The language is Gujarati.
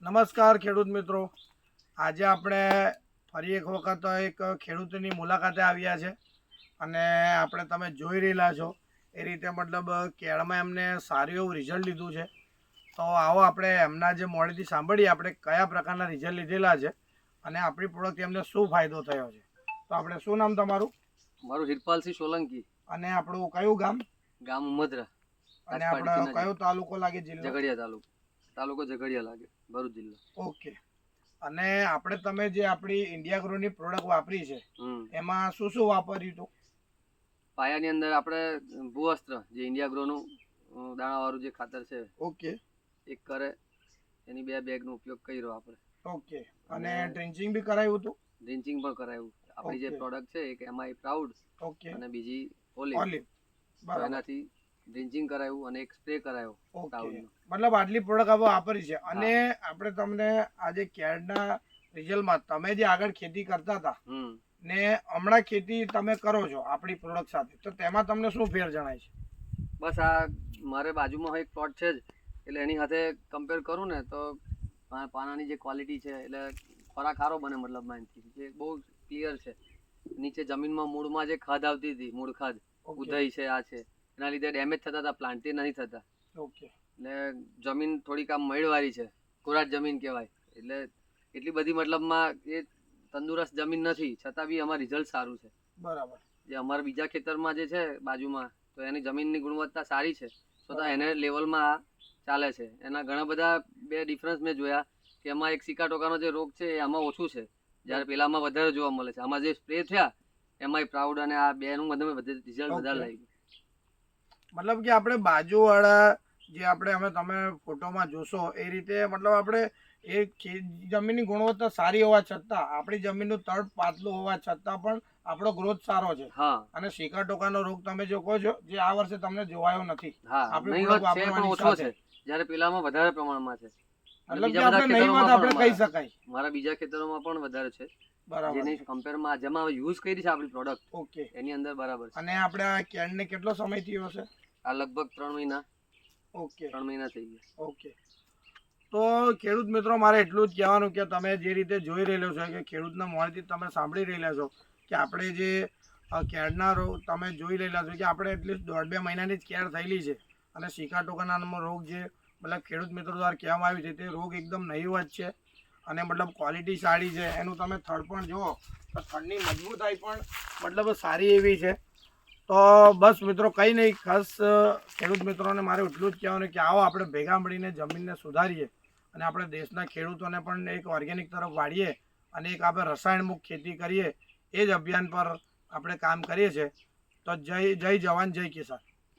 નમસ્કાર ખેડૂત મિત્રો, આજે આપણે ફરી એક વખત એક ખેડૂતની મુલાકાતે આવ્યા છે અને આપણે તમે જોઈ રહેલા છો એ રીતે મતલબ કેળમાં એમને સારું એવું રિઝલ્ટ લીધું છે. તો આવો આપણે એમના જે મોડેથી સાંભળીએ આપણે કયા પ્રકારના રિઝલ્ટ લીધેલા છે અને આપણી પ્રોડક્ટ એમને શું ફાયદો થયો છે. તો આપણે શું નામ તમારું? મારું હિરપાલસિંહ સોલંકી. અને આપણું કયું ગામ? ગામ ઉમદરા. અને આપણો કયો તાલુકો લાગે? જિલ્લો ઝઘડિયા તાલુકો. તાલુકો ઝઘડિયા લાગે, ભરૂચ જિલ્લો. ઓકે. અને આપણે તમે જે આપણી ઇન્ડિયા ગ્રોની પ્રોડક્ટ વાપરી છે એમાં શું શું વાપર્યું હતું? પાયાની અંદર આપણે ભૂવસ્ત્ર જે ઇન્ડિયા ગ્રોનું દાણાવાળું જે ખાતર છે, ઓકે, એક કરે એની 2 બેગનો ઉપયોગ કર્યો આપણે. ઓકે. અને ડ્રિંચિંગ બી કરાયું હતું? ડ્રિંચિંગ પણ કરાયું. આપણી જે પ્રોડક્ટ છે એક એમઆઈ પ્રાઉડ, ઓકે, અને બીજી ઓલિવ. બરાબર. એનાથી ડ્રિંચિંગ કરાયું અને એક સ્પ્રે કરાયો. મતલબ આટલી પ્રોડક્ટ આપણે વાપરી છે. અને આપણે તમને આજે કેળના રિઝલ્ટમાં તમે જે આગળ ખેતી કરતા હતા ને હમણાં ખેતી તમે કરો છો આપણી પ્રોડક્ટ સાથે, તો તેમાં તમને શું ફેર જણાય છે? બસ આ મારે બાજુમાં એક પ્લોટ છે જ, એટલે એની સાથે કમ્પેર કરું ને તો પાનાની જે ક્વોલિટી છે એટલે ખોરાક સારો બને, મતલબ એનાથી જે બહુ ક્લિયર છે. નીચે જમીનમાં મૂળમાં જે ખાદ આવતી હતી, મૂળ ખાદ ઉધઈ છે, આ છે, એના લીધે ડેમેજ થતા હતા, પ્લાન્ટી નથી થતા. ઓકે. એટલે જમીન થોડીક આમ મળવાળી છે, કોરાટ જમીન કહેવાય. એટલે એટલી બધી મતલબમાં એ તંદુરસ્ત જમીન નથી, છતાં બી અમારું રિઝલ્ટ સારું છે. બરાબર. જે અમારા બીજા ખેતરમાં જે છે બાજુમાં, તો એની જમીનની ગુણવત્તા સારી છે, છતાં એને લેવલમાં ચાલે છે. એના ઘણા બધા 2 ડિફરન્સ મેં જોયા કે એમાં એક સિકા ટોકાનો જે રોગ છે એ આમાં ઓછું છે, જ્યારે પેલામાં વધારે જોવા મળે છે. આમાં જે સ્પ્રે થયા એમાંય પ્રાઉડ અને આ બેનું બધું રિઝલ્ટ વધારે લાગ્યું. મતલબ કે આપણે બાજુવાળા જે અમે તમે ફોટોમાં જોશો એ રીતે મતલબ આપણે એ જમીનની ગુણવત્તા સારી હોવા છતાં, આપણી જમીનનું તળ પાતળું હોવા છતાં પણ આપણો ગ્રોથ સારો છે. અને સિકા ટોકાનો રોગ તમે જો કહો છો જે આ વર્ષે તમને જોવાયો નથી. ઓછો છે, જ્યારે પેલામાં વધારે પ્રમાણમાં છે. કહી શકાય મારા બીજા ખેતરોમાં પણ વધારે છે. જેની કમ્પેરમાં જેમાં યુઝ કરી છે આપણી પ્રોડક્ટ, ઓકે, એની અંદર બરાબર છે. અને આપણે આ કેળને કેટલો સમય થયો હશે? આ લગભગ 3 મહિના. ઓકે, 3 મહિના થઈ ગયા. ઓકે. તો ખેડૂત મિત્રો, મારે એટલું જ કહેવાનું કે તમે જે રીતે જોઈ રહેલો છો કે ખેડૂતના મોડેથી તમે સાંભળી રહેલા છો કે આપણે જે કેળના રોગ તમે જોઈ રહેલા છો કે આપણે એટલીસ્ટ 1.5-2 મહિનાની જ કેળ થયેલી છે. અને સિકા ટોકાનો રોગ જે મતલબ ખેડૂત મિત્રો દ્વારા કહેવામાં આવ્યું છે તે રોગ એકદમ નહીવત છે અને મતલબ ક્વોલિટી સારી છે. એનું તમે થડ પણ જુઓ તો થડની મજબૂતાઈ પણ મતલબ સારી એવી છે. તો બસ મિત્રો, કંઈ નહીં, ખાસ ખેડૂત મિત્રોને મારે એટલું જ કહેવાનું કે આવો આપણે ભેગા મળીને જમીનને સુધારીએ અને આપણે દેશના ખેડૂતોને પણ એક ઓર્ગેનિક તરફ વાળીએ અને એક આપણે રસાયણ મુક્ત ખેતી કરીએ. એ જ અભિયાન પર આપણે કામ કરીએ છીએ. તો જય જવાન, જય કિસાન.